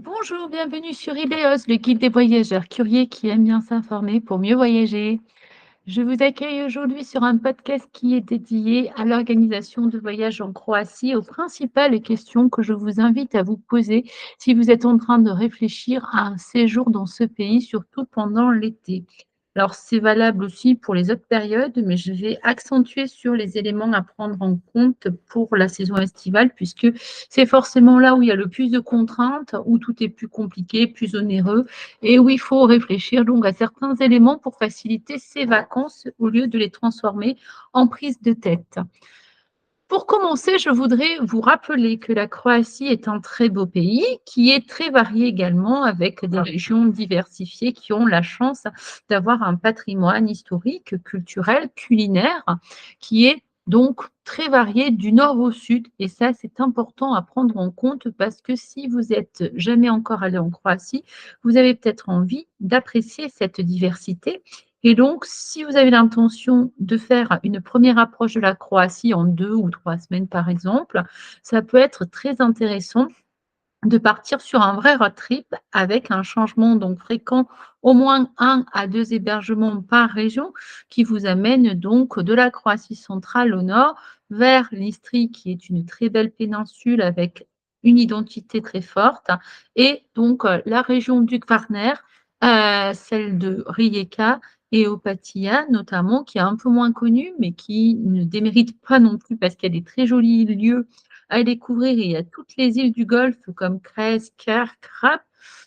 Bonjour, bienvenue sur Ibeos, le guide des voyageurs curieux qui aiment bien s'informer pour mieux voyager. Je vous accueille aujourd'hui sur un podcast qui est dédié à l'organisation de voyages en Croatie, aux principales questions que je vous invite à vous poser si vous êtes en train de réfléchir à un séjour dans ce pays, surtout pendant l'été. Alors, c'est valable aussi pour les autres périodes, mais je vais accentuer sur les éléments à prendre en compte pour la saison estivale, puisque c'est forcément là où il y a le plus de contraintes, où tout est plus compliqué, plus onéreux, et où il faut réfléchir donc à certains éléments pour faciliter ses vacances au lieu de les transformer en prise de tête. Pour commencer, je voudrais vous rappeler que la Croatie est un très beau pays qui est très varié également avec des régions diversifiées qui ont la chance d'avoir un patrimoine historique, culturel, culinaire qui est donc très varié du nord au sud. Et ça, c'est important à prendre en compte parce que si vous êtes jamais encore allé en Croatie, vous avez peut-être envie d'apprécier cette diversité et donc, si vous avez l'intention de faire une première approche de la Croatie en 2 ou 3 semaines, par exemple, ça peut être très intéressant de partir sur un vrai road trip avec un changement donc fréquent, au moins 1 à 2 hébergements par région qui vous amène donc de la Croatie centrale au nord vers l'Istrie qui est une très belle péninsule avec une identité très forte et donc la région du Kvarner, celle de Rijeka et Opatija notamment qui est un peu moins connue mais qui ne démérite pas non plus parce qu'il y a des très jolis lieux à découvrir. Il y a toutes les îles du Golfe comme Cres, Kerk, Rap.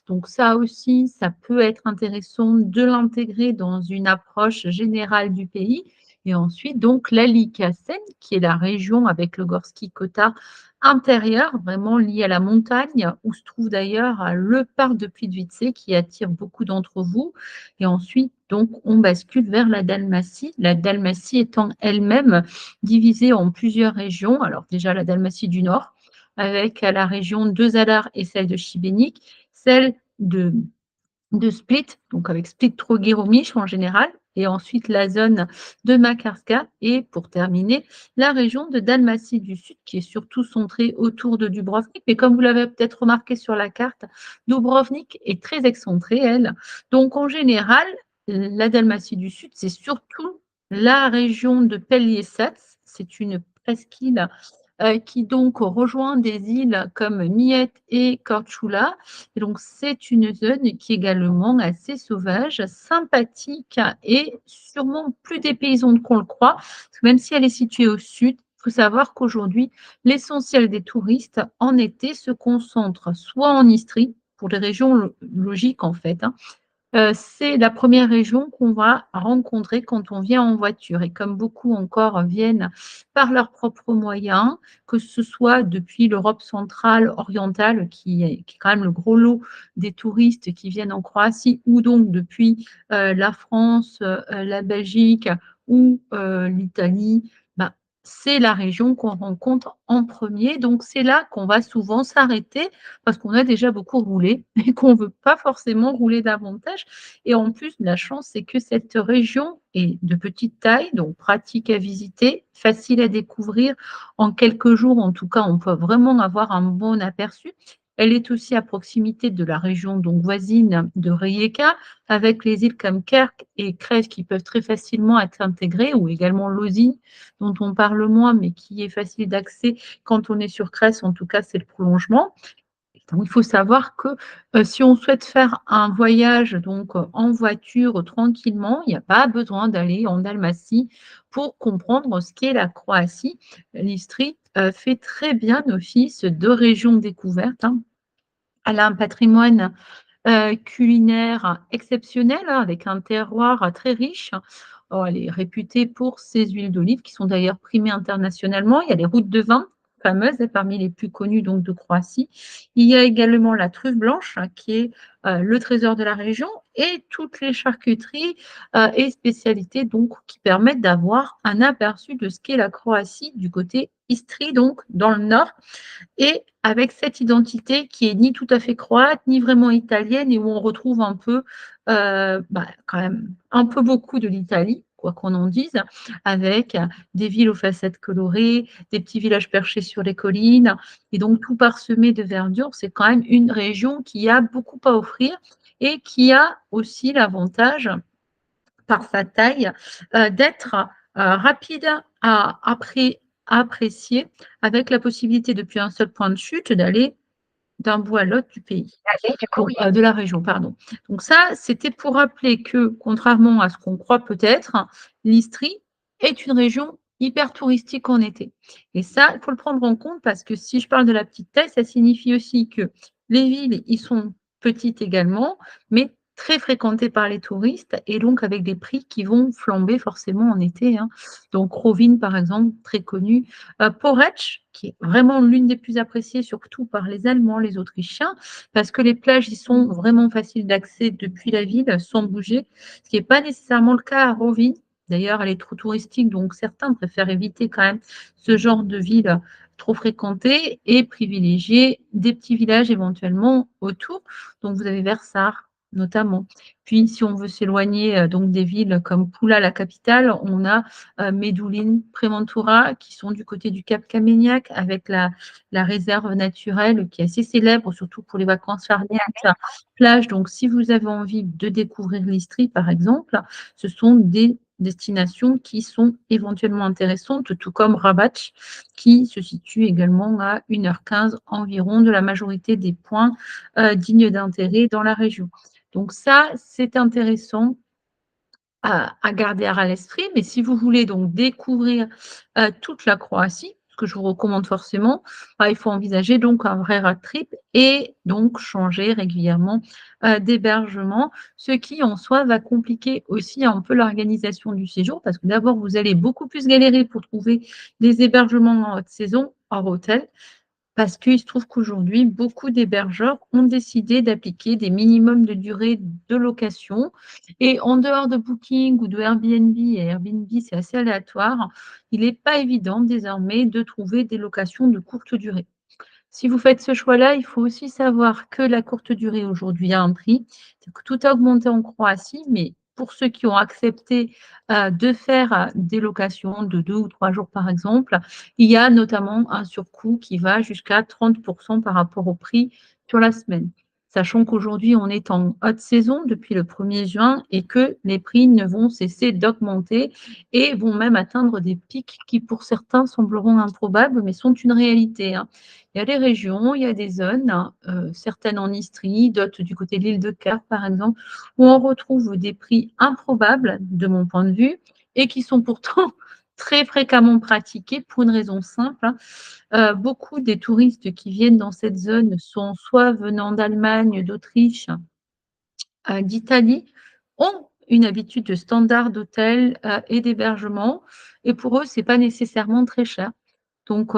Donc ça aussi, ça peut être intéressant de l'intégrer dans une approche générale du pays. Et ensuite, donc, la Likasen, qui est la région avec le Gorski Kota intérieur, vraiment lié à la montagne, où se trouve d'ailleurs le parc de Plitvice qui attire beaucoup d'entre vous. Et ensuite, donc, on bascule vers la Dalmatie étant elle-même divisée en plusieurs régions. Alors déjà la Dalmatie du Nord, avec la région de Zadar et celle de Šibenik, celle de Split, donc avec Split-Trogir-Omiš en général, et ensuite la zone de Makarska, et pour terminer, la région de Dalmatie du Sud, qui est surtout centrée autour de Dubrovnik. Mais comme vous l'avez peut-être remarqué sur la carte, Dubrovnik est très excentrée, elle. Donc en général, la Dalmatie du Sud, c'est surtout la région de Pelješac, c'est une presqu'île qui donc rejoint des îles comme Miette et Korčula. Et donc, c'est une zone qui est également assez sauvage, sympathique et sûrement plus dépaysante qu'on le croit. Parce que même si elle est située au sud, il faut savoir qu'aujourd'hui, l'essentiel des touristes en été se concentre soit en Istrie, pour des régions logiques en fait, hein, c'est la première région qu'on va rencontrer quand on vient en voiture et comme beaucoup encore viennent par leurs propres moyens, que ce soit depuis l'Europe centrale, orientale, qui est quand même le gros lot des touristes qui viennent en Croatie ou donc depuis, la France, la Belgique ou, l'Italie, ben, c'est la région qu'on rencontre en premier. Donc c'est là qu'on va souvent s'arrêter parce qu'on a déjà beaucoup roulé et qu'on ne veut pas forcément rouler davantage. Et en plus, la chance, c'est que cette région est de petite taille, donc pratique à visiter, facile à découvrir. En quelques jours, en tout cas, on peut vraiment avoir un bon aperçu. Elle est aussi à proximité de la région donc voisine de Rijeka, avec les îles comme Kerk et Kres qui peuvent très facilement être intégrées, ou également Lozi, dont on parle moins, mais qui est facile d'accès quand on est sur Kres. En tout cas, c'est le prolongement. Donc, il faut savoir que si on souhaite faire un voyage donc en voiture tranquillement, il n'y a pas besoin d'aller en Dalmatie pour comprendre ce qu'est la Croatie. L'Istrie fait très bien office de région découverte, hein. Elle a un patrimoine culinaire exceptionnel, hein, avec un terroir très riche. Oh, elle est réputée pour ses huiles d'olive qui sont d'ailleurs primées internationalement. Il y a les routes de vin fameuses, parmi les plus connues donc de Croatie. Il y a également la truffe blanche qui est le trésor de la région et toutes les charcuteries et spécialités donc qui permettent d'avoir un aperçu de ce qu'est la Croatie du côté Istrie, donc dans le nord, et avec cette identité qui est ni tout à fait croate, ni vraiment italienne, et où on retrouve un peu, quand même un peu beaucoup de l'Italie, quoi qu'on en dise, avec des villes aux façades colorées, des petits villages perchés sur les collines et donc tout parsemé de verdure. C'est quand même une région qui a beaucoup à offrir et qui a aussi l'avantage, par sa taille, d'être, rapide à apprécier avec la possibilité depuis un seul point de chute d'aller d'un bout à l'autre du pays. Allez, du coup, Donc, oui. de la région, pardon. Donc ça, c'était pour rappeler que, contrairement à ce qu'on croit peut-être, l'Istrie est une région hyper touristique en été. Et ça, il faut le prendre en compte parce que si je parle de la petite taille, ça signifie aussi que les villes y sont petites également, mais très fréquentées par les touristes et donc avec des prix qui vont flamber forcément en été, hein. Donc Rovin, par exemple, très connu. Porrecz, qui est vraiment l'une des plus appréciées, surtout par les Allemands, les Autrichiens, parce que les plages y sont vraiment faciles d'accès depuis la ville sans bouger, ce qui n'est pas nécessairement le cas à Rovine. D'ailleurs, elle est trop touristique, donc certains préfèrent éviter quand même ce genre de ville trop fréquentée et privilégier des petits villages éventuellement autour. Donc, vous avez Versar notamment. Puis, si on veut s'éloigner donc des villes comme Pula, la capitale, on a Medulin, Preventura, qui sont du côté du Cap Caméniac, avec la réserve naturelle qui est assez célèbre, surtout pour les vacances farniente plage. Donc, si vous avez envie de découvrir l'Istrie, par exemple, ce sont des destinations qui sont éventuellement intéressantes, tout comme Rabat, qui se situe également à 1h15 environ de la majorité des points dignes d'intérêt dans la région. Donc ça, c'est intéressant à garder à l'esprit. Mais si vous voulez donc découvrir toute la Croatie, ce que je vous recommande forcément, il faut envisager donc un vrai road trip et donc changer régulièrement d'hébergement, ce qui en soi va compliquer aussi un peu l'organisation du séjour parce que d'abord, vous allez beaucoup plus galérer pour trouver des hébergements en haute saison, hors hôtel, parce qu'il se trouve qu'aujourd'hui, beaucoup d'hébergeurs ont décidé d'appliquer des minimums de durée de location. Et en dehors de Booking ou de Airbnb, et Airbnb, c'est assez aléatoire, il n'est pas évident désormais de trouver des locations de courte durée. Si vous faites ce choix-là, il faut aussi savoir que la courte durée aujourd'hui a un prix. C'est que tout a augmenté en Croatie, mais pour ceux qui ont accepté de faire des locations de 2 ou 3 jours, par exemple, il y a notamment un surcoût qui va jusqu'à 30% par rapport au prix sur la semaine. Sachant qu'aujourd'hui, on est en haute saison depuis le 1er juin et que les prix ne vont cesser d'augmenter et vont même atteindre des pics qui, pour certains, sembleront improbables, mais sont une réalité, hein. Il y a des régions, il y a des zones, certaines en Istrie, d'autres du côté de l'île de Cap, par exemple, où on retrouve des prix improbables, de mon point de vue, et qui sont pourtant très fréquemment pratiqués pour une raison simple, hein. Beaucoup des touristes qui viennent dans cette zone sont soit venant d'Allemagne, d'Autriche, d'Italie, ont une habitude de standard d'hôtel et d'hébergement, et pour eux, ce n'est pas nécessairement très cher. Donc,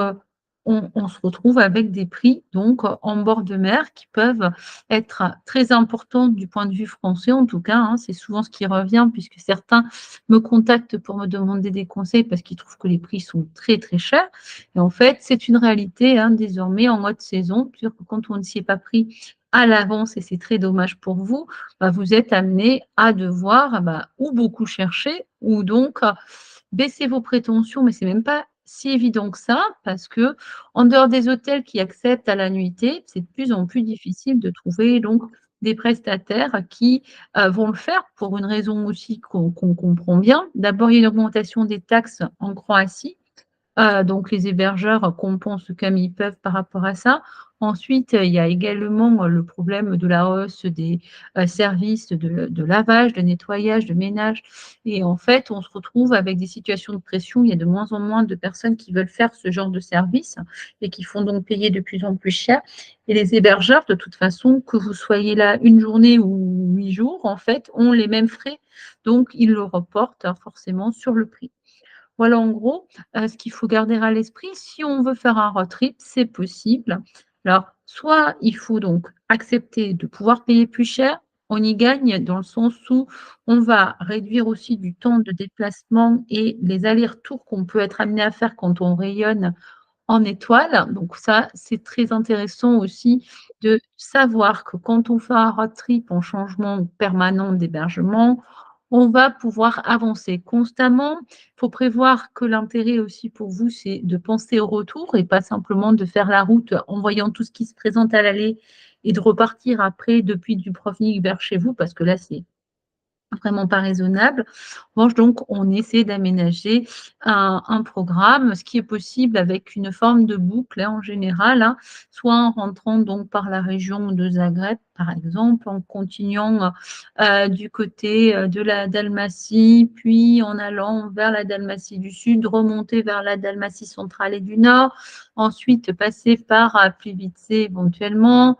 on se retrouve avec des prix donc en bord de mer qui peuvent être très importants du point de vue français en tout cas, hein. C'est souvent ce qui revient puisque certains me contactent pour me demander des conseils parce qu'ils trouvent que les prix sont très, très chers et en fait, c'est une réalité, hein, désormais en haute saison, c'est-à-dire que quand on ne s'y est pas pris à l'avance et c'est très dommage pour vous, vous êtes amené à devoir, ou beaucoup chercher ou donc baisser vos prétentions, mais c'est même pas si évident que ça, parce que en dehors des hôtels qui acceptent à la nuitée, c'est de plus en plus difficile de trouver donc des prestataires qui vont le faire pour une raison aussi qu'on comprend bien. D'abord, il y a une augmentation des taxes en Croatie. Donc les hébergeurs compensent comme ils peuvent par rapport à ça. Ensuite, il y a également le problème de la hausse des services de lavage, de nettoyage, de ménage et en fait, on se retrouve avec des situations de pression. Il y a de moins en moins de personnes qui veulent faire ce genre de service et qui font donc payer de plus en plus cher et les hébergeurs, de toute façon, que vous soyez là une journée ou 8 jours, en fait, ont les mêmes frais. Donc ils le reportent forcément sur le prix. Voilà en gros, ce qu'il faut garder à l'esprit. Si on veut faire un road trip, c'est possible. Alors, soit il faut donc accepter de pouvoir payer plus cher, on y gagne dans le sens où on va réduire aussi du temps de déplacement et les allers-retours qu'on peut être amené à faire quand on rayonne en étoile. Donc ça, c'est très intéressant aussi de savoir que quand on fait un road trip en changement permanent d'hébergement, on va pouvoir avancer constamment. Il faut prévoir que l'intérêt aussi pour vous, c'est de penser au retour et pas simplement de faire la route en voyant tout ce qui se présente à l'aller et de repartir après depuis Dubrovnik vers chez vous parce que là, c'est vraiment pas raisonnable. En revanche, donc, on essaie d'aménager un programme, ce qui est possible avec une forme de boucle, hein, en général, hein, soit en rentrant donc par la région de Zagreb, par exemple, en continuant, du côté, de la Dalmatie, puis en allant vers la Dalmatie du Sud, remonter vers la Dalmatie centrale et du Nord, ensuite passer par, Plivice éventuellement,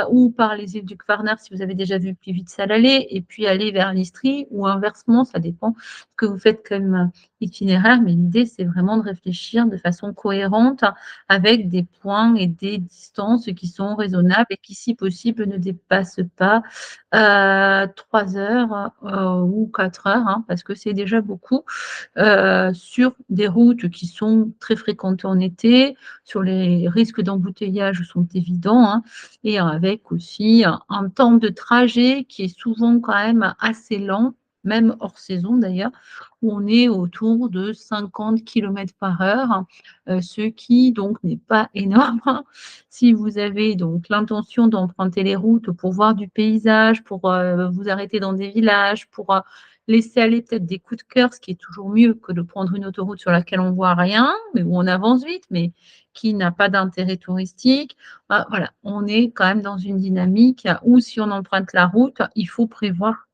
ou par les îles du Kvarner si vous avez déjà vu Plivice à l'aller et puis aller vers l'Istrie ou inversement, ça dépend ce que vous faites comme itinéraire, mais l'idée, c'est vraiment de réfléchir de façon cohérente avec des points et des distances qui sont raisonnables et qui, si possible, ne dépassent pas 3 heures ou 4 heures, hein, parce que c'est déjà beaucoup sur des routes qui sont très fréquentées en été, sur les risques d'embouteillage sont évidents, hein, et avec aussi un temps de trajet qui est souvent quand même assez lent, même hors saison d'ailleurs, où on est autour de 50 km/h, ce qui donc n'est pas énorme. Si vous avez donc l'intention d'emprunter les routes pour voir du paysage, pour, vous arrêter dans des villages, pour, laisser aller peut-être des coups de cœur, ce qui est toujours mieux que de prendre une autoroute sur laquelle on voit rien, mais où on avance vite, mais qui n'a pas d'intérêt touristique. Bah, voilà, on est quand même dans une dynamique où si on emprunte la route, il faut prévoir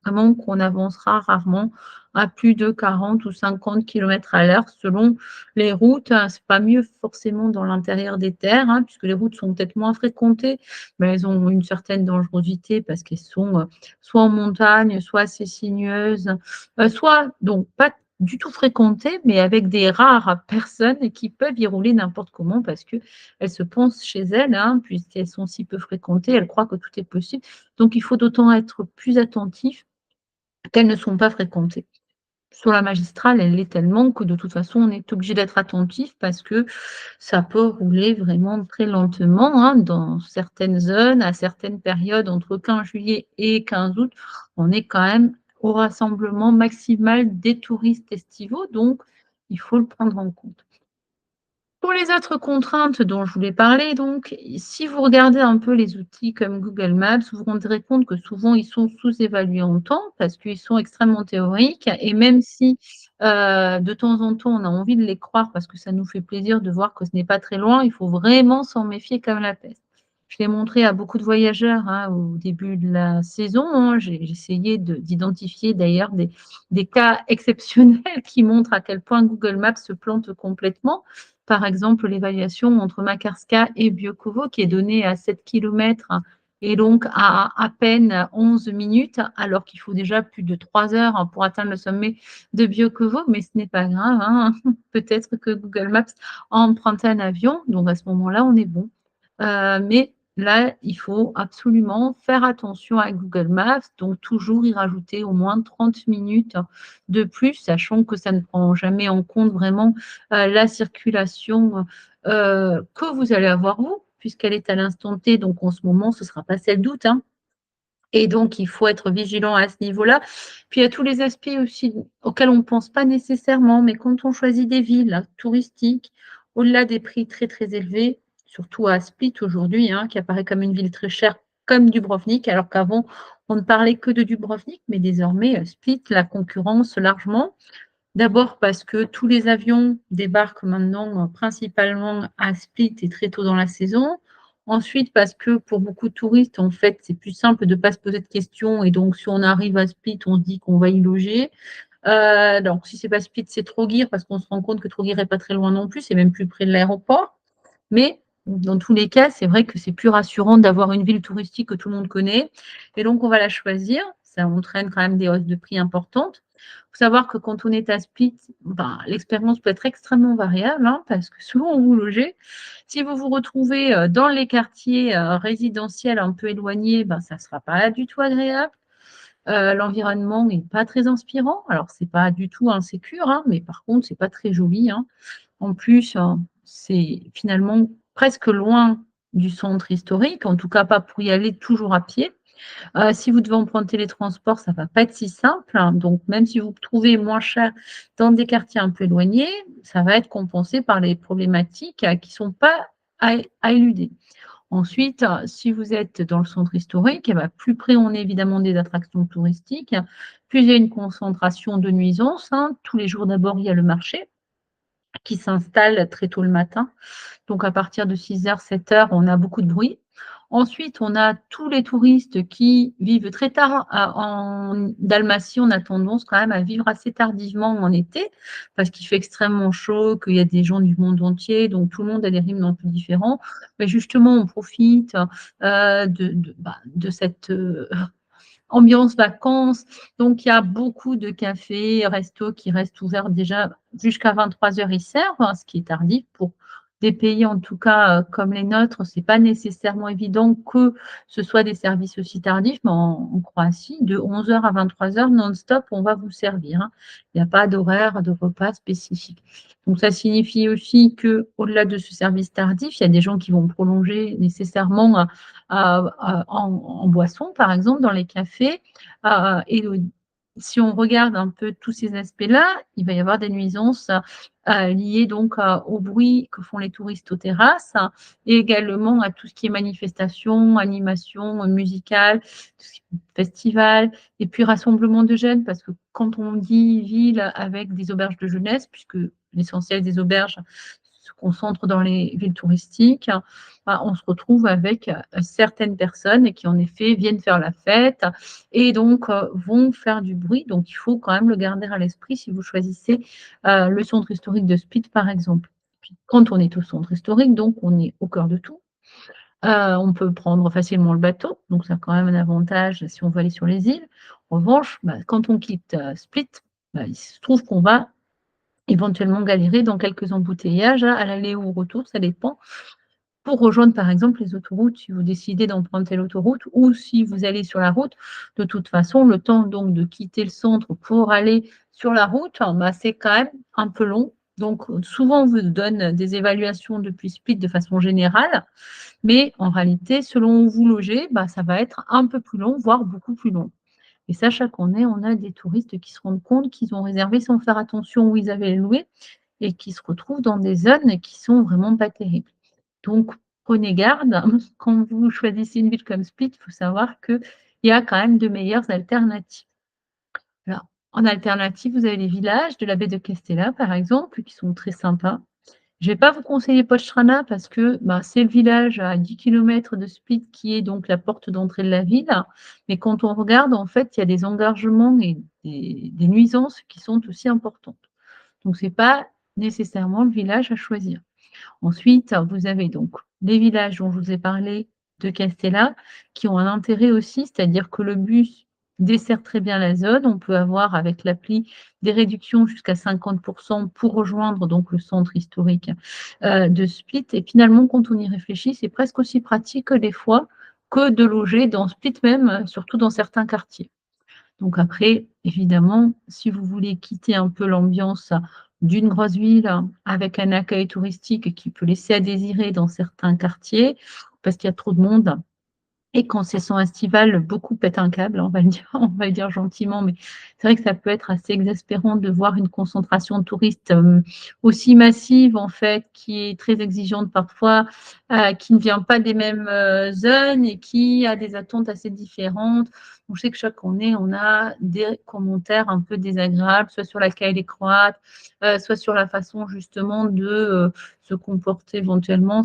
vraiment qu'on avancera rarement à plus de 40 ou 50 km/h selon les routes. C'est pas mieux forcément dans l'intérieur des terres, hein, puisque les routes sont peut-être moins fréquentées, mais elles ont une certaine dangerosité parce qu'elles sont, soit en montagne, soit assez sinueuses, soit donc pas du tout fréquentées, mais avec des rares personnes qui peuvent y rouler n'importe comment parce qu'elles se pensent chez elles, hein, puisqu'elles sont si peu fréquentées, elles croient que tout est possible. Donc il faut d'autant être plus attentif qu'elles ne sont pas fréquentées. Sur la magistrale, elle l'est tellement que de toute façon, on est obligé d'être attentif parce que ça peut rouler vraiment très lentement, hein, dans certaines zones, à certaines périodes, entre 15 juillet et 15 août, on est quand même au rassemblement maximal des touristes estivaux, donc il faut le prendre en compte. Pour les autres contraintes dont je voulais parler donc, si vous regardez un peu les outils comme Google Maps, vous vous rendrez compte que souvent ils sont sous-évalués en temps parce qu'ils sont extrêmement théoriques et même si, de temps en temps on a envie de les croire parce que ça nous fait plaisir de voir que ce n'est pas très loin, il faut vraiment s'en méfier comme la peste. Je l'ai montré à beaucoup de voyageurs, hein, au début de la saison, hein. J'ai essayé d'identifier d'ailleurs des cas exceptionnels qui montrent à quel point Google Maps se plante complètement. Par exemple, l'évaluation entre Makarska et Biokovo qui est donnée à 7 kilomètres et donc à peine 11 minutes, alors qu'il faut déjà plus de 3 heures pour atteindre le sommet de Biokovo, mais ce n'est pas grave, hein. Peut-être que Google Maps a emprunté un avion, donc à ce moment-là, on est bon. Mais là, il faut absolument faire attention à Google Maps, donc toujours y rajouter au moins 30 minutes de plus, sachant que ça ne prend jamais en compte vraiment, la circulation, que vous allez avoir vous, puisqu'elle est à l'instant T, donc en ce moment, ce ne sera pas celle d'août, hein. Et donc, il faut être vigilant à ce niveau-là. Puis, il y a tous les aspects aussi auxquels on ne pense pas nécessairement, mais quand on choisit des villes là, touristiques, au-delà des prix très, très élevés, surtout à Split aujourd'hui, hein, qui apparaît comme une ville très chère, comme Dubrovnik, alors qu'avant, on ne parlait que de Dubrovnik, mais désormais, Split la concurrence largement. D'abord parce que tous les avions débarquent maintenant principalement à Split et très tôt dans la saison. Ensuite, parce que pour beaucoup de touristes, en fait, c'est plus simple de ne pas se poser de questions. Et donc, si on arrive à Split, on se dit qu'on va y loger. Donc, si c'est pas Split, c'est Trogir, parce qu'on se rend compte que Trogir n'est pas très loin non plus, c'est même plus près de l'aéroport. Mais dans tous les cas, c'est vrai que c'est plus rassurant d'avoir une ville touristique que tout le monde connaît. Et donc, on va la choisir. Ça entraîne quand même des hausses de prix importantes. Il faut savoir que quand on est à Split, ben, l'expérience peut être extrêmement variable, hein, parce que selon où vous logez, si vous vous retrouvez dans les quartiers résidentiels un peu éloignés, ben, ça ne sera pas du tout agréable. L'environnement n'est pas très inspirant. Alors, ce n'est pas du tout insécure, hein, mais par contre, ce n'est pas très joli, hein. En plus, c'est finalement presque loin du centre historique, en tout cas pas pour y aller toujours à pied. Si vous devez emprunter les transports, ça va pas être si simple, hein, donc même si vous trouvez moins cher dans des quartiers un peu éloignés, ça va être compensé par les problématiques, qui sont pas à éluder. Ensuite, si vous êtes dans le centre historique, et bah, plus près on est évidemment des attractions touristiques, plus il y a une concentration de nuisances, hein. Tous les jours d'abord, il y a le marché qui s'installe très tôt le matin. Donc à partir de 6h-7h, on a beaucoup de bruit. Ensuite, on a tous les touristes qui vivent très tard en Dalmatie. On a tendance quand même à vivre assez tardivement en été parce qu'il fait extrêmement chaud, qu'il y a des gens du monde entier, donc tout le monde a des rythmes un peu différents. Mais justement, on profite de cette ambiance vacances. Donc, il y a beaucoup de cafés, restos qui restent ouverts déjà jusqu'à 23h. Ils servent, hein, ce qui est tardif pour des pays, en tout cas, comme les nôtres. C'est pas nécessairement évident que ce soit des services aussi tardifs, mais en Croatie, de 11h à 23h non-stop, on va vous servir, hein. Il n'y a pas d'horaire de repas spécifique. Donc, ça signifie aussi que, au-delà de ce service tardif, il y a des gens qui vont prolonger nécessairement en boisson, par exemple, dans les cafés. Et si on regarde un peu tous ces aspects-là, il va y avoir des nuisances liées donc au bruit que font les touristes aux terrasses, et également à tout ce qui est manifestation, animation musicale, tout ce qui est festival, et puis rassemblement de jeunes, parce que quand on dit ville avec des auberges de jeunesse, puisque l'essentiel des auberges se concentre dans les villes touristiques, on se retrouve avec certaines personnes qui, en effet, viennent faire la fête et donc vont faire du bruit. Donc, il faut quand même le garder à l'esprit si vous choisissez le centre historique de Split, par exemple. Puis, quand on est au centre historique, donc on est au cœur de tout. On peut prendre facilement le bateau, donc ça a quand même un avantage si on veut aller sur les îles. En revanche, quand on quitte Split, il se trouve qu'on va éventuellement galérer dans quelques embouteillages, à l'aller ou au retour, ça dépend. Pour rejoindre, par exemple, les autoroutes, si vous décidez d'emprunter l'autoroute ou si vous allez sur la route, de toute façon, le temps donc de quitter le centre pour aller sur la route, c'est quand même un peu long. Donc, souvent, on vous donne des évaluations depuis Split de façon générale, mais en réalité, selon où vous logez, ça va être un peu plus long, voire beaucoup plus long. Et ça, chaque année, on a des touristes qui se rendent compte qu'ils ont réservé sans faire attention où ils avaient loué et qui se retrouvent dans des zones qui sont vraiment pas terribles. Donc, prenez garde, quand vous choisissez une ville comme Split, il faut savoir qu'il y a quand même de meilleures alternatives. Alors, en alternative, vous avez les villages de la baie de Castella, par exemple, qui sont très sympas. Je ne vais pas vous conseiller Postrana parce que c'est le village à 10 kilomètres de Split qui est donc la porte d'entrée de la ville. Mais quand on regarde, en fait, il y a des engorgements et des nuisances qui sont aussi importantes. Donc, ce n'est pas nécessairement le village à choisir. Ensuite, vous avez donc les villages dont je vous ai parlé de Castella, qui ont un intérêt aussi, c'est-à-dire que le bus dessert très bien la zone. On peut avoir avec l'appli des réductions jusqu'à 50 pour rejoindre donc le centre historique de Split. Et finalement, quand on y réfléchit, c'est presque aussi pratique des fois que de loger dans Split même, surtout dans certains quartiers. Donc après, évidemment, si vous voulez quitter un peu l'ambiance d'une grosse ville avec un accueil touristique qui peut laisser à désirer dans certains quartiers, parce qu'il y a trop de monde, et qu'en saison estivale, beaucoup pètent un câble, on va le dire gentiment, mais c'est vrai que ça peut être assez exaspérant de voir une concentration de touristes aussi massive, en fait, qui est très exigeante parfois, qui ne vient pas des mêmes zones et qui a des attentes assez différentes. Donc, je sais que chaque année, on a des commentaires un peu désagréables, soit sur l'accueil des Croates, soit sur la façon justement de se comporter éventuellement.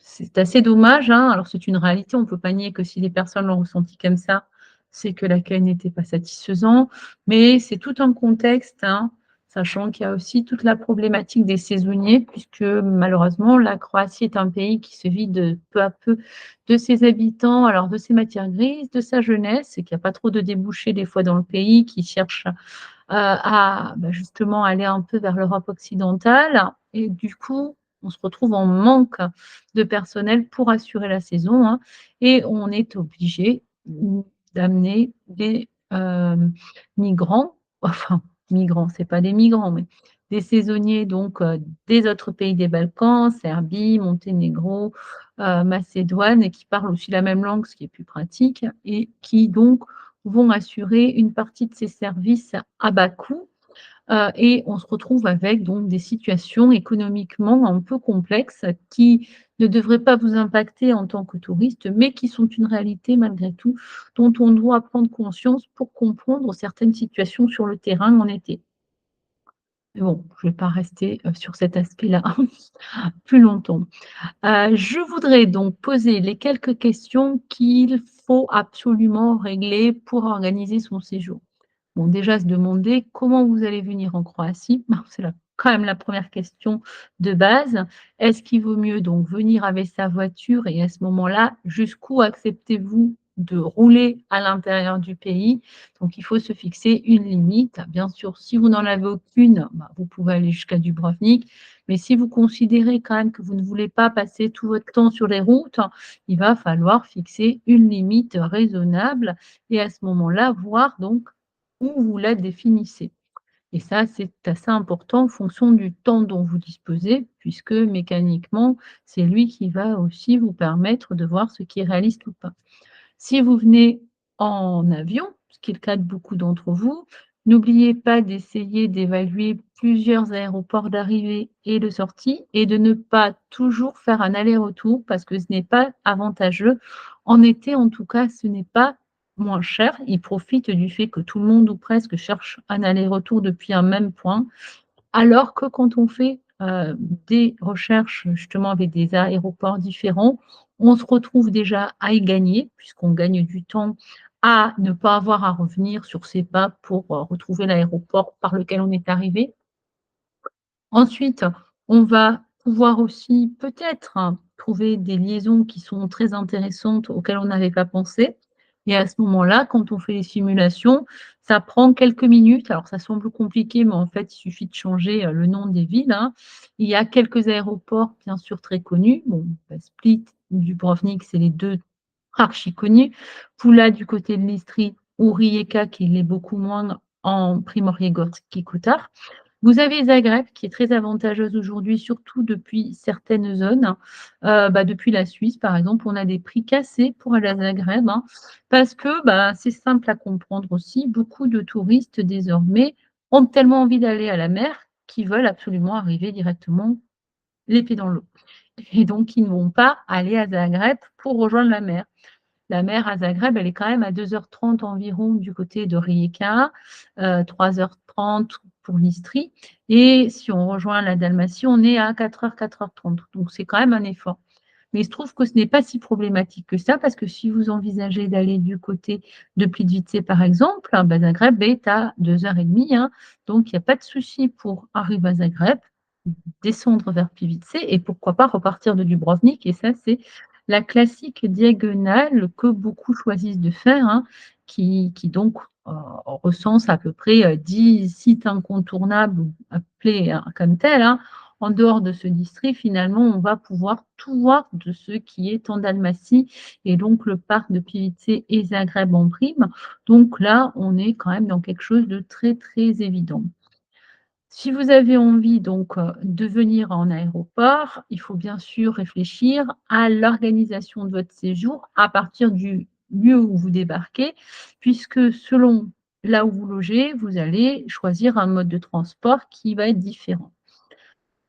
C'est assez dommage, hein. Alors, c'est une réalité, on ne peut pas nier que si les personnes l'ont ressenti comme ça, c'est que l'accueil n'était pas satisfaisant, mais c'est tout un contexte, hein, sachant qu'il y a aussi toute la problématique des saisonniers, puisque malheureusement, la Croatie est un pays qui se vide peu à peu de ses habitants, alors de ses matières grises, de sa jeunesse, et qu'il n'y a pas trop de débouchés des fois dans le pays, qui cherchent à justement aller un peu vers l'Europe occidentale. Et du coup, on se retrouve en manque de personnel pour assurer la saison, hein, et on est obligé d'amener des migrants, enfin migrants, c'est pas des migrants, mais des saisonniers donc des autres pays des Balkans, Serbie, Monténégro, Macédoine et qui parlent aussi la même langue, ce qui est plus pratique et qui donc vont assurer une partie de ces services à bas coût. Et on se retrouve avec donc des situations économiquement un peu complexes qui ne devraient pas vous impacter en tant que touriste, mais qui sont une réalité malgré tout, dont on doit prendre conscience pour comprendre certaines situations sur le terrain en été. Mais bon, je ne vais pas rester, sur cet aspect-là plus longtemps. Je voudrais donc poser les quelques questions qu'il faut absolument régler pour organiser son séjour. Bon, déjà se demander comment vous allez venir en Croatie. Ben, c'est quand même la première question de base. Est-ce qu'il vaut mieux donc venir avec sa voiture et à ce moment-là, jusqu'où acceptez-vous de rouler à l'intérieur du pays? Donc il faut se fixer une limite. Bien sûr, si vous n'en avez aucune, bah, vous pouvez aller jusqu'à Dubrovnik, mais si vous considérez quand même que vous ne voulez pas passer tout votre temps sur les routes, il va falloir fixer une limite raisonnable et à ce moment-là, voir donc où vous la définissez. Et ça, c'est assez important en fonction du temps dont vous disposez, puisque mécaniquement, c'est lui qui va aussi vous permettre de voir ce qui est réaliste ou pas. Si vous venez en avion, ce qui est le cas de beaucoup d'entre vous, n'oubliez pas d'essayer d'évaluer plusieurs aéroports d'arrivée et de sortie et de ne pas toujours faire un aller-retour parce que ce n'est pas avantageux. En été, en tout cas, ce n'est pas moins cher. Ils profitent du fait que tout le monde ou presque cherche un aller-retour depuis un même point. Alors que quand on fait, des recherches justement avec des aéroports différents, on se retrouve déjà à y gagner puisqu'on gagne du temps à ne pas avoir à revenir sur ses pas pour, retrouver l'aéroport par lequel on est arrivé. Ensuite, on va pouvoir aussi peut-être trouver des liaisons qui sont très intéressantes auxquelles on n'avait pas pensé et à ce moment-là, quand on fait les simulations, ça prend quelques minutes. Alors ça semble compliqué, mais en fait, il suffit de changer, le nom des villes, hein. Il y a quelques aéroports bien sûr très connus. Bon, bah, Split, Dubrovnik, c'est les 2 archi connus. Pula du côté de l'Istrie ou Rijeka qui l'est beaucoup moins en Primorje-Gorski Kotar. Vous avez Zagreb qui est très avantageuse aujourd'hui, surtout depuis certaines zones. Bah, depuis la Suisse, par exemple, on a des prix cassés pour aller à Zagreb, hein, parce que, bah, c'est simple à comprendre aussi, beaucoup de touristes désormais ont tellement envie d'aller à la mer qu'ils veulent absolument arriver directement les pieds dans l'eau et donc ils ne vont pas aller à Zagreb pour rejoindre la mer. La mer à Zagreb, elle est quand même à 2h30 environ du côté de Rijeka, 3h30 pour l'Istrie et si on rejoint la Dalmatie, on est à 4h, 4h30. Donc c'est quand même un effort. Mais il se trouve que ce n'est pas si problématique que ça parce que si vous envisagez d'aller du côté de Plitvice, par exemple, bah, Zagreb est à 2h30, hein, donc il y a pas de souci pour arriver à Zagreb, descendre vers Plivice et pourquoi pas repartir de Dubrovnik et ça, c'est la classique diagonale que beaucoup choisissent de faire, hein, qui donc, recense à peu près, 10 sites incontournables ou appelés, hein, comme tels, hein. En dehors de ce district, finalement, on va pouvoir tout voir de ce qui est en Dalmatie et donc le parc de Plivice et Zagreb en prime. Donc là, on est quand même dans quelque chose de très, très évident. Si vous avez envie donc, de venir en aéroport, il faut bien sûr réfléchir à l'organisation de votre séjour à partir du lieu où vous débarquez, puisque selon là où vous logez, vous allez choisir un mode de transport qui va être différent.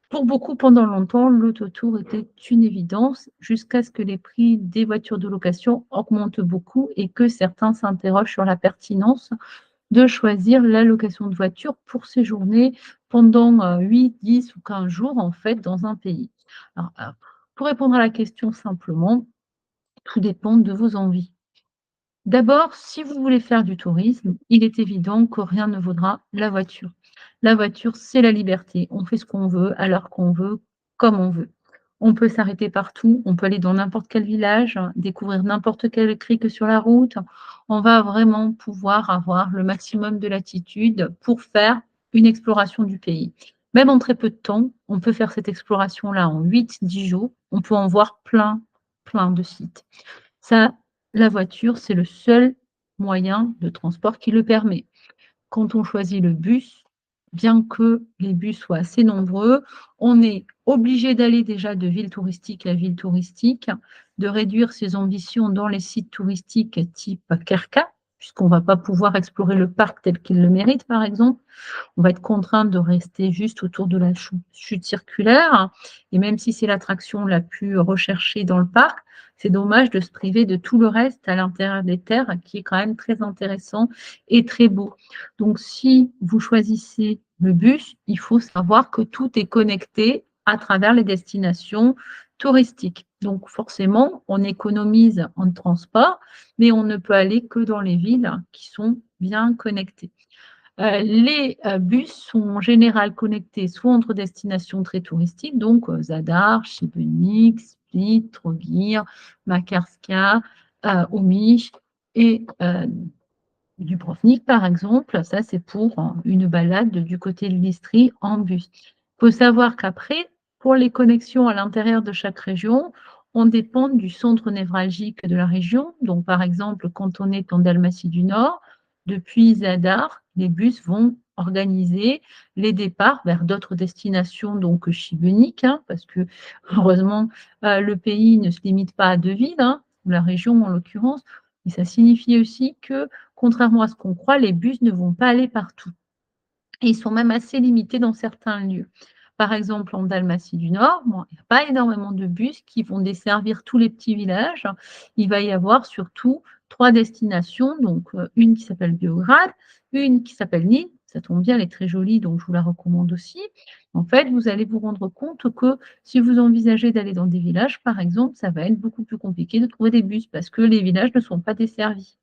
Pour beaucoup, pendant longtemps, l'autotour était une évidence jusqu'à ce que les prix des voitures de location augmentent beaucoup et que certains s'interrogent sur la pertinence de choisir la location de voiture pour séjourner pendant, 8, 10 ou 15 jours, en fait, dans un pays. Alors, pour répondre à la question simplement, tout dépend de vos envies. D'abord, si vous voulez faire du tourisme, il est évident que rien ne vaudra la voiture. La voiture, c'est la liberté. On fait ce qu'on veut, à l'heure qu'on veut, comme on veut. On peut s'arrêter partout, on peut aller dans n'importe quel village, découvrir n'importe quel crique sur la route. On va vraiment pouvoir avoir le maximum de latitude pour faire une exploration du pays. Même en très peu de temps, on peut faire cette exploration-là en 8, 10 jours. On peut en voir plein, plein de sites. Ça, la voiture, c'est le seul moyen de transport qui le permet. Quand on choisit le bus, bien que les bus soient assez nombreux, on est obligé d'aller déjà de ville touristique à ville touristique, de réduire ses ambitions dans les sites touristiques type Kerka, puisqu'on ne va pas pouvoir explorer le parc tel qu'il le mérite, par exemple. On va être contraint de rester juste autour de la chute circulaire. Et même si c'est l'attraction la plus recherchée dans le parc, c'est dommage de se priver de tout le reste à l'intérieur des terres qui est quand même très intéressant et très beau. Donc, si vous choisissez le bus, il faut savoir que tout est connecté à travers les destinations touristiques. Donc, forcément, on économise en transport, mais on ne peut aller que dans les villes qui sont bien connectées. Les bus sont en général connectés soit entre destinations très touristiques, donc Zadar, Šibenik, Split, Trogir, Makarska, Omiš et Dubrovnik, par exemple. Ça, c'est pour une balade du côté de l'Istrie en bus. Il faut savoir qu'après, pour les connexions à l'intérieur de chaque région, on dépend du centre névralgique de la région. Donc, par exemple, quand on est en Dalmatie du Nord, depuis Zadar, les bus vont organiser les départs vers d'autres destinations, donc Šibenik, parce que heureusement, le pays ne se limite pas à deux villes, la région en l'occurrence, mais ça signifie aussi que, contrairement à ce qu'on croit, les bus ne vont pas aller partout. Et ils sont même assez limités dans certains lieux. Par exemple, en Dalmatie du Nord, bon, il n'y a pas énormément de bus qui vont desservir tous les petits villages. Il va y avoir surtout 3 destinations, donc une qui s'appelle Beograd, une qui s'appelle Nîmes, ça tombe bien, elle est très jolie, donc je vous la recommande aussi. En fait, vous allez vous rendre compte que si vous envisagez d'aller dans des villages, par exemple, ça va être beaucoup plus compliqué de trouver des bus parce que les villages ne sont pas desservis.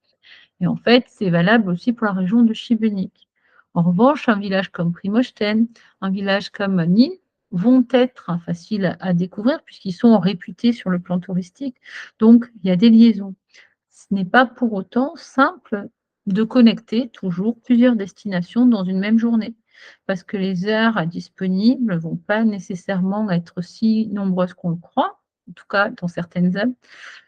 Et en fait, c'est valable aussi pour la région de Šibenik. En revanche, un village comme Primošten, un village comme Nîmes vont être faciles à découvrir puisqu'ils sont réputés sur le plan touristique. Donc, il y a des liaisons. Ce n'est pas pour autant simple de connecter toujours plusieurs destinations dans une même journée parce que les heures disponibles ne vont pas nécessairement être si nombreuses qu'on le croit, en tout cas dans certaines zones.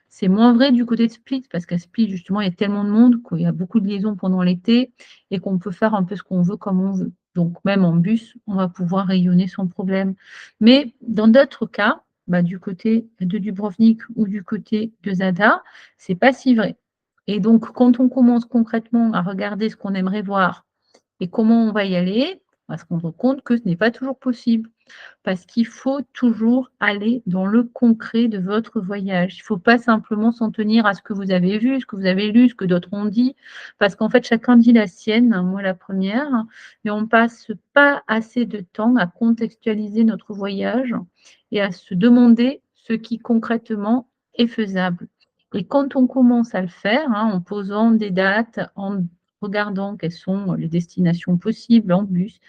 C'est moins vrai du côté de Split, parce qu'à Split, justement, il y a tellement de monde qu'il y a beaucoup de liaisons pendant l'été et qu'on peut faire un peu ce qu'on veut comme on veut. Donc, même en bus, on va pouvoir rayonner sans problème. Mais dans d'autres cas, du côté de Dubrovnik ou du côté de Zadar, c'est pas si vrai. Et donc, quand on commence concrètement à regarder ce qu'on aimerait voir et comment on va y aller, on va se rendre compte que ce n'est pas toujours possible parce qu'il faut toujours aller dans le concret de votre voyage. Il ne faut pas simplement s'en tenir à ce que vous avez vu, ce que vous avez lu, ce que d'autres ont dit, parce qu'en fait, chacun dit la sienne, moi la première, mais on ne passe pas assez de temps à contextualiser notre voyage et à se demander ce qui concrètement est faisable. Et quand on commence à le faire, en posant des dates, en regardant quelles sont les destinations possibles en bus,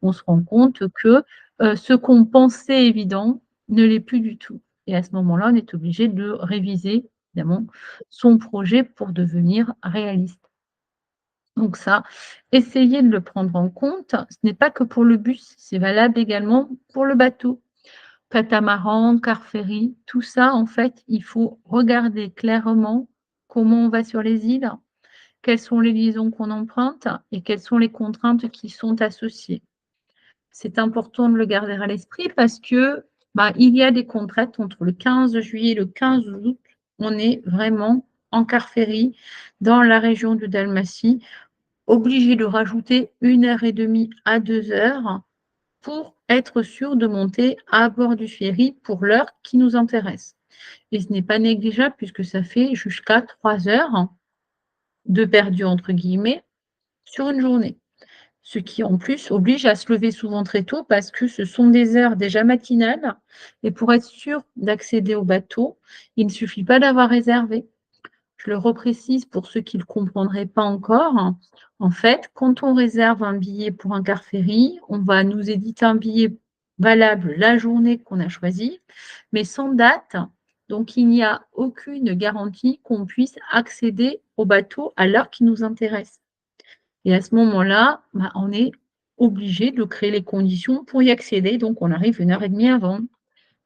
on se rend compte que ce qu'on pensait évident ne l'est plus du tout. Et à ce moment-là, on est obligé de réviser, évidemment, son projet pour devenir réaliste. Donc ça, essayez de le prendre en compte. Ce n'est pas que pour le bus, c'est valable également pour le bateau. Catamaran, car ferry, tout ça, en fait, il faut regarder clairement comment on va sur les îles, quelles sont les liaisons qu'on emprunte et quelles sont les contraintes qui sont associées. C'est important de le garder à l'esprit parce que il y a des contraintes entre le 15 juillet et le 15 août. On est vraiment en car ferry dans la région de Dalmatie, obligé de rajouter 1 heure et demie à 2 heures pour être sûr de monter à bord du ferry pour l'heure qui nous intéresse. Et ce n'est pas négligeable puisque ça fait jusqu'à 3 heures de perdu entre guillemets sur une journée. Ce qui, en plus, oblige à se lever souvent très tôt parce que ce sont des heures déjà matinales et pour être sûr d'accéder au bateau, il ne suffit pas d'avoir réservé. Je le reprécise pour ceux qui ne le comprendraient pas encore. En fait, quand on réserve un billet pour un car ferry, on va nous éditer un billet valable la journée qu'on a choisie, mais sans date. Donc, il n'y a aucune garantie qu'on puisse accéder au bateau à l'heure qui nous intéresse. Et à ce moment-là, on est obligé de créer les conditions pour y accéder. Donc, on arrive 1 heure et demie avant.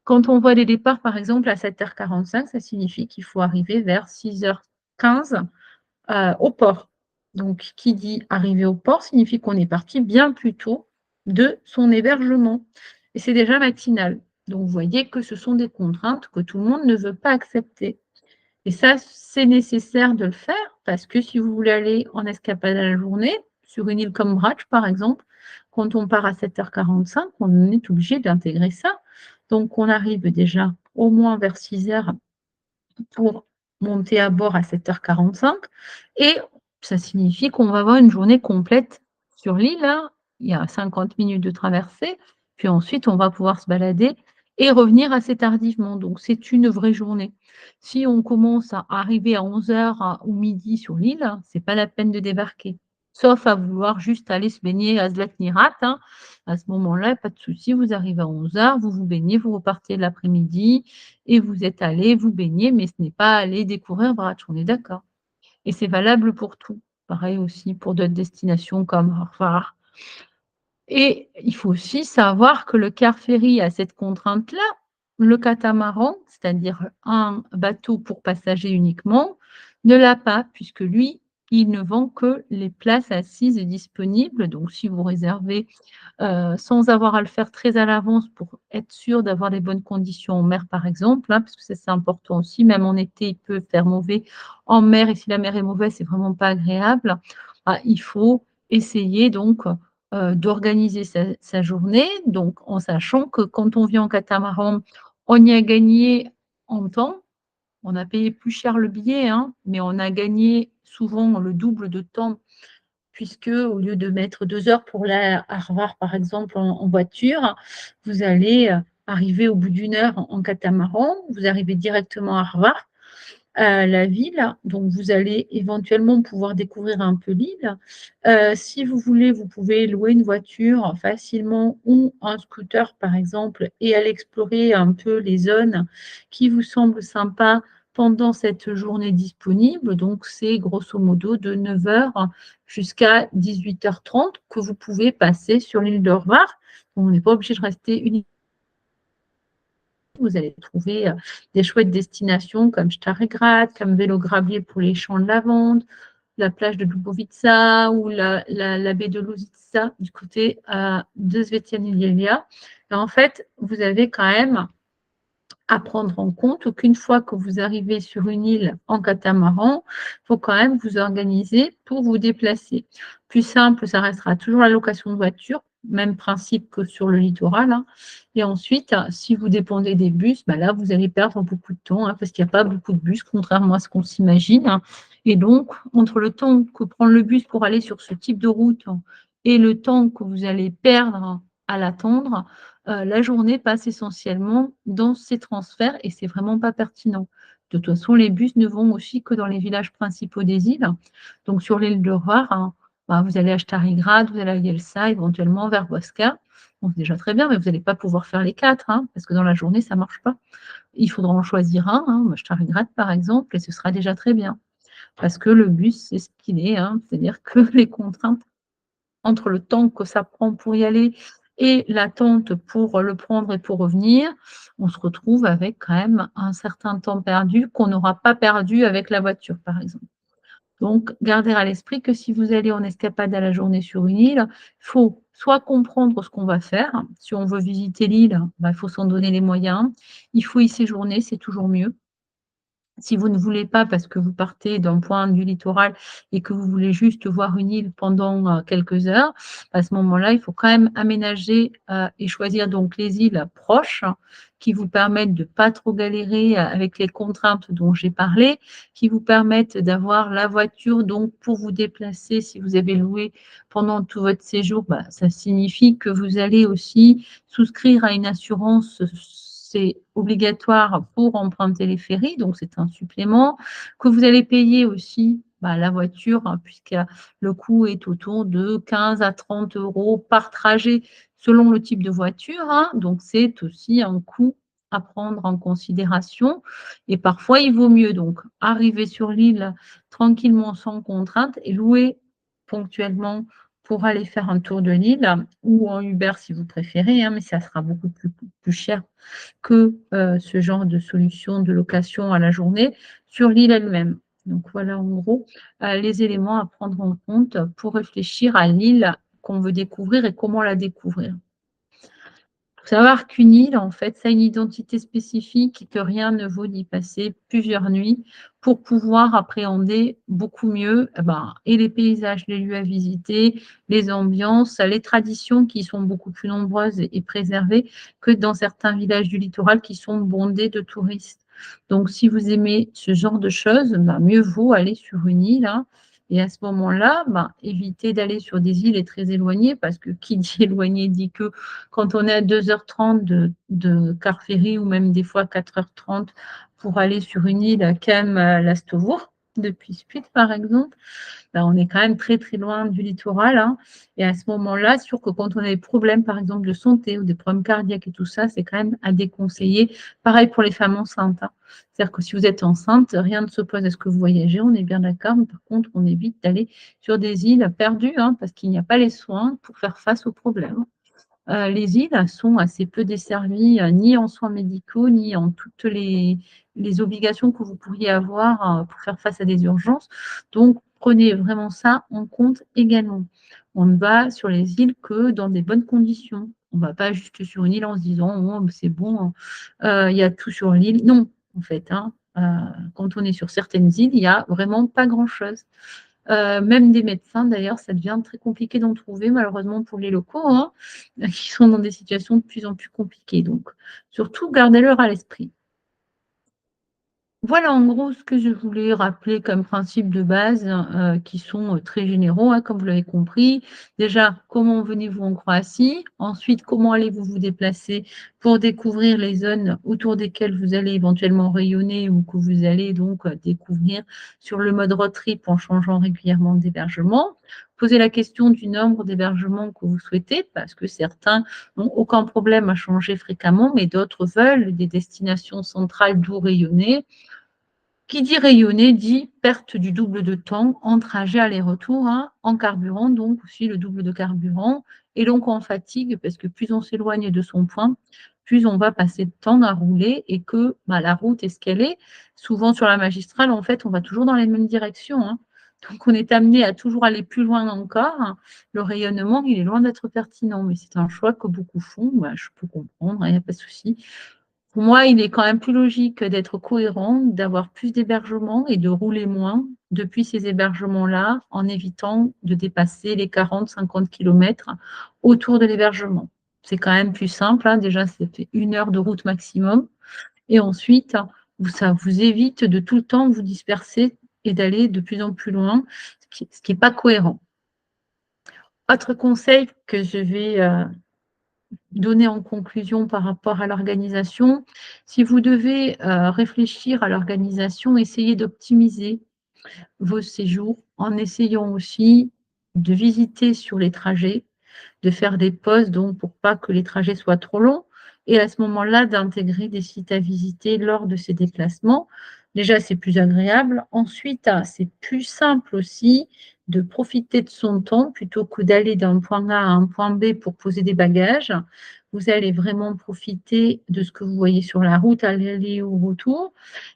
Quand on voit les départs, par exemple, à 7h45, ça signifie qu'il faut arriver vers 6h15 au port. Donc, qui dit arriver au port signifie qu'on est parti bien plus tôt de son hébergement et c'est déjà matinal. Donc vous voyez que ce sont des contraintes que tout le monde ne veut pas accepter et ça, c'est nécessaire de le faire parce que si vous voulez aller en escapade à la journée, sur une île comme Brač, par exemple, quand on part à 7h45, on est obligé d'intégrer ça. Donc on arrive déjà au moins vers 6h pour monter à bord à 7h45 et ça signifie qu'on va avoir une journée complète sur l'île, hein. Il y a 50 minutes de traversée, puis ensuite on va pouvoir se balader et revenir assez tardivement. Donc c'est une vraie journée. Si on commence à arriver à 11h ou midi sur l'île, c'est pas la peine de débarquer. Sauf à vouloir juste aller se baigner à Zlatnirat, hein. À ce moment-là, pas de souci, vous arrivez à 11h, vous vous baignez, vous repartez l'après-midi et vous êtes allés vous baigner, mais ce n'est pas aller découvrir Brač, on est d'accord? Et c'est valable pour tout. Pareil aussi pour d'autres destinations comme Hvar. Et il faut aussi savoir que le car ferry a cette contrainte-là. Le catamaran, c'est-à-dire un bateau pour passagers uniquement, ne l'a pas puisque lui, il ne vend que les places assises disponibles. Donc si vous réservez sans avoir à le faire très à l'avance pour être sûr d'avoir des bonnes conditions en mer, par exemple, hein, parce que ça, c'est important aussi. Même en été, il peut faire mauvais en mer et si la mer est mauvaise, c'est vraiment pas agréable. Ah, il faut essayer donc d'organiser sa journée, donc en sachant que quand on vient en catamaran, on y a gagné en temps. On a payé plus cher le billet, hein, mais on a gagné souvent le double de temps puisque au lieu de mettre 2 heures pour aller à Harvard, par exemple, en voiture, vous allez arriver au bout d'une heure en catamaran, vous arrivez directement à Harvard, la ville, donc vous allez éventuellement pouvoir découvrir un peu l'île. Si vous voulez, vous pouvez louer une voiture facilement ou un scooter, par exemple, et aller explorer un peu les zones qui vous semblent sympas pendant cette journée disponible. Donc, c'est grosso modo de 9h jusqu'à 18h30 que vous pouvez passer sur l'île de Hvar. On n'est pas obligé de rester uniquement. Vous allez trouver des chouettes destinations comme Stari Grad, comme Vélo Gravier pour les champs de lavande, la plage de Dubrovitsa ou la baie de Lužica du côté de Svetianilia. Et en fait, vous avez quand même à prendre en compte qu'une fois que vous arrivez sur une île en catamaran, il faut quand même vous organiser pour vous déplacer. Plus simple, ça restera toujours la location de voiture, même principe que sur le littoral, hein. Et ensuite, si vous dépendez des bus, bah là, vous allez perdre beaucoup de temps, hein, parce qu'il n'y a pas beaucoup de bus, contrairement à ce qu'on s'imagine, hein. Et donc, entre le temps que prend le bus pour aller sur ce type de route et le temps que vous allez perdre à l'attendre, la journée passe essentiellement dans ces transferts et c'est vraiment pas pertinent. De toute façon, les bus ne vont aussi que dans les villages principaux des îles. Donc sur l'île de Hvar, hein, bah, vous allez à Starigrad, vous allez à Jelsa, éventuellement vers Boska. Bon, c'est déjà très bien, mais vous n'allez pas pouvoir faire les 4, hein, parce que dans la journée, ça ne marche pas. Il faudra en choisir un, hein, Starigrad par exemple, et ce sera déjà très bien. Parce que le bus, c'est ce qu'il est, hein, c'est-à-dire que les contraintes entre le temps que ça prend pour y aller et l'attente pour le prendre et pour revenir, on se retrouve avec quand même un certain temps perdu qu'on n'aura pas perdu avec la voiture, par exemple. Donc, gardez à l'esprit que si vous allez en escapade à la journée sur une île, il faut soit comprendre ce qu'on va faire. Si on veut visiter l'île, bah, il faut s'en donner les moyens. Il faut y séjourner, c'est toujours mieux. Si vous ne voulez pas parce que vous partez d'un point du littoral et que vous voulez juste voir une île pendant, quelques heures, à ce moment-là, il faut quand même aménager, et choisir donc les îles proches qui vous permettent de pas trop galérer, avec les contraintes dont j'ai parlé, qui vous permettent d'avoir la voiture donc pour vous déplacer. Si vous avez loué pendant tout votre séjour, bah, ça signifie que vous allez aussi souscrire à une assurance, c'est obligatoire pour emprunter les ferries, donc c'est un supplément, que vous allez payer aussi, bah, la voiture, hein, puisque le coût est autour de 15 à 30 € par trajet selon le type de voiture, hein, donc c'est aussi un coût à prendre en considération et parfois il vaut mieux donc arriver sur l'île tranquillement sans contrainte et louer ponctuellement pour aller faire un tour de l'île ou en Uber si vous préférez, hein, mais ça sera beaucoup plus cher que ce genre de solution de location à la journée sur l'île elle-même. Donc voilà en gros les éléments à prendre en compte pour réfléchir à l'île qu'on qu'on veut découvrir et comment la découvrir. Faut savoir qu'une île, en fait, ça a une identité spécifique et que rien ne vaut d'y passer plusieurs nuits pour pouvoir appréhender beaucoup mieux, et les paysages, les lieux à visiter, les ambiances, les traditions qui sont beaucoup plus nombreuses et préservées que dans certains villages du littoral qui sont bondés de touristes. Donc si vous aimez ce genre de choses, mieux vaut aller sur une île, hein, et à ce moment-là, évitez d'aller sur des îles très éloignées parce que qui dit éloigné dit que quand on est à 2h30 de car ferry ou même des fois 4h30 pour aller sur une île comme Lastovour, depuis Split par exemple, on est quand même très très loin du littoral, hein. Et à ce moment-là, sûr que quand on a des problèmes par exemple de santé ou des problèmes cardiaques et tout ça, c'est quand même à déconseiller. Pareil pour les femmes enceintes, hein. C'est-à-dire que si vous êtes enceinte, rien ne s'oppose à ce que vous voyagez, on est bien d'accord, mais par contre, on évite d'aller sur des îles perdues, hein, parce qu'il n'y a pas les soins pour faire face aux problèmes. Les îles sont assez peu desservies, ni en soins médicaux, ni en toutes les obligations que vous pourriez avoir, pour faire face à des urgences. Donc prenez vraiment ça en compte également. On ne va sur les îles que dans des bonnes conditions. On ne va pas juste sur une île en se disant: «Oh, c'est bon, il y a tout sur l'île». Non, en fait, hein, quand on est sur certaines îles, il y a vraiment pas grand-chose. Même des médecins d'ailleurs, ça devient très compliqué d'en trouver malheureusement pour les locaux, hein, qui sont dans des situations de plus en plus compliquées. Donc surtout gardez-le à l'esprit. Voilà en gros ce que je voulais rappeler comme principe de base, qui sont, très généraux, hein, comme vous l'avez compris. Déjà, comment venez-vous en Croatie? Ensuite, comment allez-vous vous déplacer pour découvrir les zones autour desquelles vous allez éventuellement rayonner ou que vous allez donc, découvrir sur le mode road trip en changeant régulièrement d'hébergement. Posez la question du nombre d'hébergements que vous souhaitez parce que certains n'ont aucun problème à changer fréquemment, mais d'autres veulent des destinations centrales d'où rayonner. Qui dit rayonner dit perte du double de temps en trajet aller-retour, hein, en carburant, donc aussi le double de carburant et donc en fatigue parce que plus on s'éloigne de son point, plus on va passer de temps à rouler et que, la route est ce qu'elle est. Souvent sur la magistrale, en fait, on va toujours dans les mêmes directions, hein, donc on est amené à toujours aller plus loin encore. Le rayonnement, il est loin d'être pertinent, mais c'est un choix que beaucoup font. Je peux comprendre, hein, il n'y a pas de souci. Pour moi, il est quand même plus logique d'être cohérent, d'avoir plus d'hébergements et de rouler moins depuis ces hébergements-là, en évitant de dépasser les 40-50 kilomètres autour de l'hébergement. C'est quand même plus simple, hein. Déjà, ça fait 1 heure de route maximum et ensuite, ça vous évite de tout le temps vous disperser et d'aller de plus en plus loin, ce qui est pas cohérent. Autre conseil que je vais, donner en conclusion par rapport à l'organisation, si vous devez, réfléchir à l'organisation, essayez d'optimiser vos séjours en essayant aussi de visiter sur les trajets, de faire des pauses donc pour pas que les trajets soient trop longs et à ce moment-là, d'intégrer des sites à visiter lors de ces déplacements. Déjà, c'est plus agréable. Ensuite, c'est plus simple aussi de profiter de son temps plutôt que d'aller d'un point A à un point B pour poser des bagages. Vous allez vraiment profiter de ce que vous voyez sur la route à l'aller ou au retour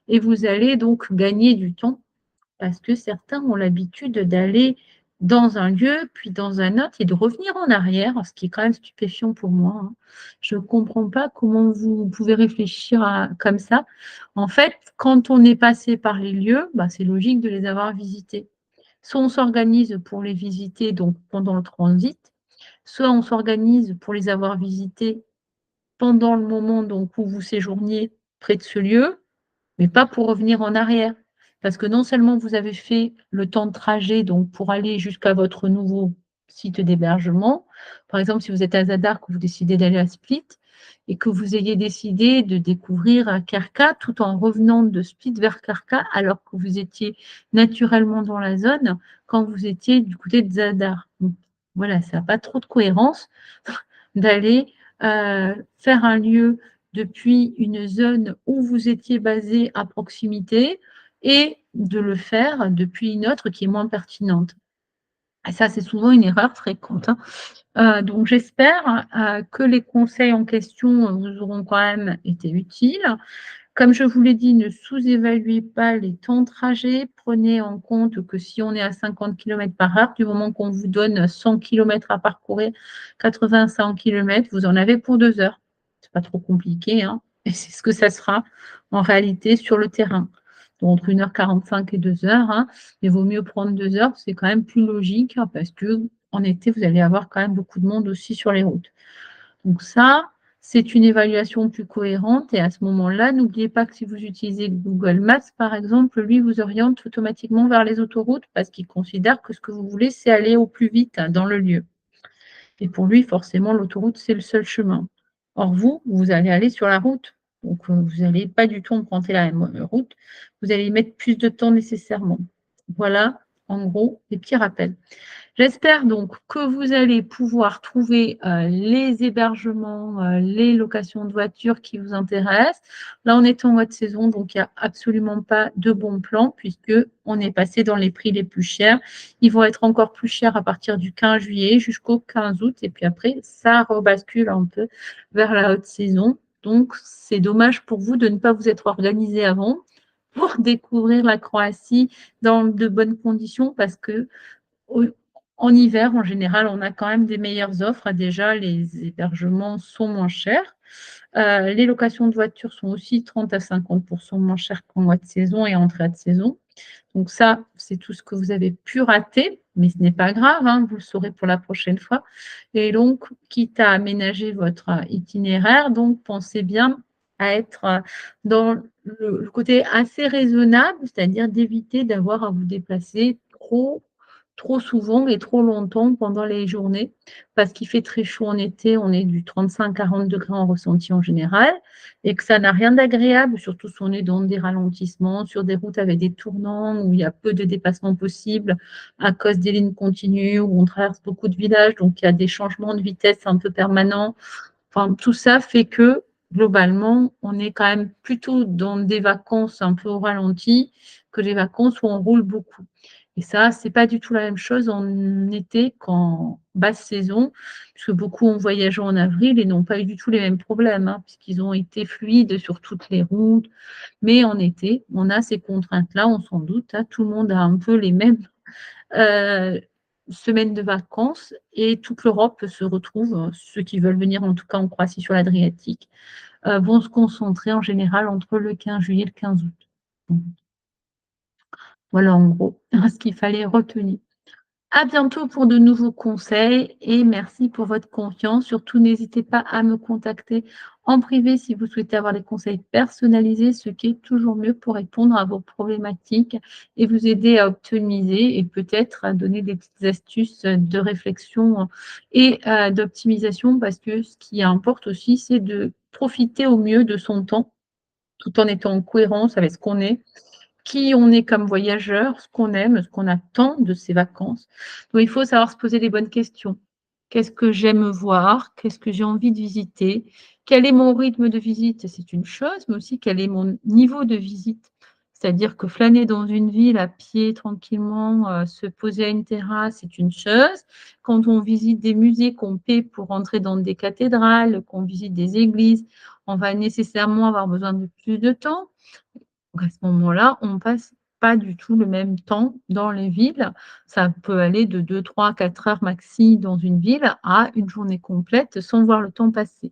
et vous allez donc gagner du temps parce que certains ont l'habitude d'aller dans un lieu, puis dans un autre et de revenir en arrière, ce qui est quand même stupéfiant pour moi, hein. Je ne comprends pas comment vous pouvez réfléchir comme ça. En fait, quand on est passé par les lieux, c'est logique de les avoir visités. Soit on s'organise pour les visiter donc pendant le transit, soit on s'organise pour les avoir visités pendant le moment donc où vous séjourniez près de ce lieu, mais pas pour revenir en arrière. Parce que non seulement vous avez fait le temps de trajet donc pour aller jusqu'à votre nouveau site d'hébergement. Par exemple, si vous êtes à Zadar, que vous décidez d'aller à Split et que vous ayez décidé de découvrir, Kerka tout en revenant de Split vers Kerka alors que vous étiez naturellement dans la zone quand vous étiez du côté de Zadar. Donc voilà, ça n'a pas trop de cohérence d'aller, faire un lieu depuis une zone où vous étiez basé à proximité et de le faire depuis une autre qui est moins pertinente. Et ça, c'est souvent une erreur fréquente, hein. Donc j'espère, que les conseils en question, vous auront quand même été utiles. Comme je vous l'ai dit, ne sous-évaluez pas les temps de trajet. Prenez en compte que si on est à 50 km/h, du moment qu'on vous donne 100 kilomètres à parcourir, 80-100 kilomètres, vous en avez pour 2 heures. C'est pas trop compliqué, hein, et c'est ce que ça sera en réalité sur le terrain. Donc entre 1h45 et 2 heures, hein, mais vaut mieux prendre 2 heures, c'est quand même plus logique, hein, parce qu'en été, vous allez avoir quand même beaucoup de monde aussi sur les routes. Donc ça, c'est une évaluation plus cohérente et à ce moment-là, n'oubliez pas que si vous utilisez Google Maps, par exemple, lui vous oriente automatiquement vers les autoroutes parce qu'il considère que ce que vous voulez, c'est aller au plus vite dans le lieu. Et pour lui, forcément, l'autoroute, c'est le seul chemin. Or, vous, vous allez aller sur la route. Donc, vous n'allez pas du tout emprunter la même route. Vous allez y mettre plus de temps nécessairement. Voilà, en gros, les petits rappels. J'espère donc que vous allez pouvoir trouver, les hébergements, les locations de voitures qui vous intéressent. Là, on est en mois de saison, donc il n'y a absolument pas de bon plan puisqu'on est passé dans les prix les plus chers. Ils vont être encore plus chers à partir du 15 juillet jusqu'au 15 août et puis après, ça rebascule un peu vers la haute saison. Donc c'est dommage pour vous de ne pas vous être organisé avant pour découvrir la Croatie dans de bonnes conditions parce que au en hiver, en général, on a quand même des meilleures offres. Déjà, les hébergements sont moins chers. Les locations de voitures sont aussi 30 à 50 moins chères qu'en mois de saison et entrée de saison. Donc ça, c'est tout ce que vous avez pu rater, mais ce n'est pas grave, hein, vous le saurez pour la prochaine fois. Et donc, quitte à aménager votre itinéraire, donc pensez bien à être dans le côté assez raisonnable, c'est-à-dire d'éviter d'avoir à vous déplacer trop souvent et trop longtemps pendant les journées, parce qu'il fait très chaud en été, on est du 35-40 degrés en ressenti en général, et que ça n'a rien d'agréable, surtout si on est dans des ralentissements, sur des routes avec des tournants, où il y a peu de dépassements possibles à cause des lignes continues, où on traverse beaucoup de villages, donc il y a des changements de vitesse un peu permanents. Enfin, tout ça fait que, globalement, on est quand même plutôt dans des vacances un peu au ralenti que des vacances où on roule beaucoup. Et ça, c'est pas du tout la même chose en été qu'en basse saison, puisque beaucoup ont voyagé en avril et n'ont pas eu du tout les mêmes problèmes, hein, puisqu'ils ont été fluides sur toutes les routes. Mais en été, on a ces contraintes-là, on s'en doute, hein, tout le monde a un peu les mêmes euh, semaines de vacances et toute l'Europe se retrouve, ceux qui veulent venir en tout cas en Croatie sur l'Adriatique, vont se concentrer en général entre le 15 juillet et le 15 août. Donc, voilà en gros ce qu'il fallait retenir. À bientôt pour de nouveaux conseils et merci pour votre confiance. Surtout, n'hésitez pas à me contacter en privé si vous souhaitez avoir des conseils personnalisés, ce qui est toujours mieux pour répondre à vos problématiques et vous aider à optimiser et peut-être à donner des petites astuces de réflexion et d'optimisation parce que ce qui importe aussi, c'est de profiter au mieux de son temps tout en étant en cohérence avec ce qu'on est, qui on est comme voyageur, ce qu'on aime, ce qu'on attend de ses vacances. Donc il faut savoir se poser les bonnes questions. Qu'est-ce que j'aime voir? Qu'est-ce que j'ai envie de visiter? Quel est mon rythme de visite? C'est une chose, mais aussi quel est mon niveau de visite? C'est-à-dire que flâner dans une ville à pied tranquillement, se poser à une terrasse, c'est une chose. Quand on visite des musées, qu'on paie pour entrer dans des cathédrales, qu'on visite des églises, on va nécessairement avoir besoin de plus de temps. Donc à ce moment-là, on passe pas du tout le même temps dans les villes. Ça peut aller de 2, 3, 4 heures maxi dans une ville à une journée complète sans voir le temps passer.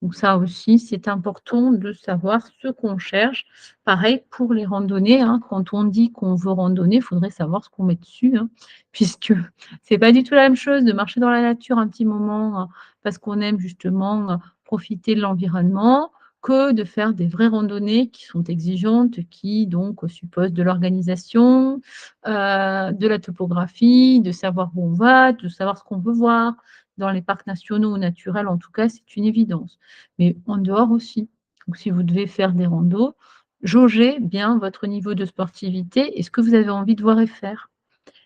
Donc ça aussi, c'est important de savoir ce qu'on cherche. Pareil pour les randonnées, hein, quand on dit qu'on veut randonner, il faudrait savoir ce qu'on met dessus, hein, puisque c'est pas du tout la même chose de marcher dans la nature un petit moment, parce qu'on aime justement, profiter de l'environnement, que de faire des vraies randonnées qui sont exigeantes, qui donc supposent de l'organisation, de la topographie, de savoir où on va, de savoir ce qu'on veut voir. Dans les parcs nationaux ou naturels, en tout cas, c'est une évidence mais en dehors aussi. Donc si vous devez faire des randos, jaugez bien votre niveau de sportivité et ce que vous avez envie de voir et faire.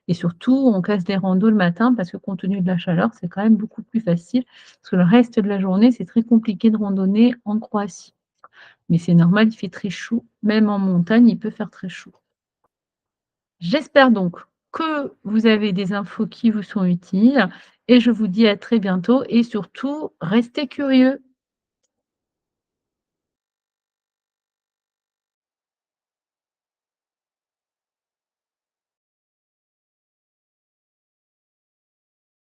Et surtout, on casse des randos le matin parce que compte tenu de la chaleur, c'est quand même beaucoup plus facile parce que le reste de la journée, c'est très compliqué de randonner en Croatie. Mais c'est normal, il fait très chaud, même en montagne, il peut faire très chaud. J'espère donc que vous avez des infos qui vous sont utiles et je vous dis à très bientôt et surtout, restez curieux.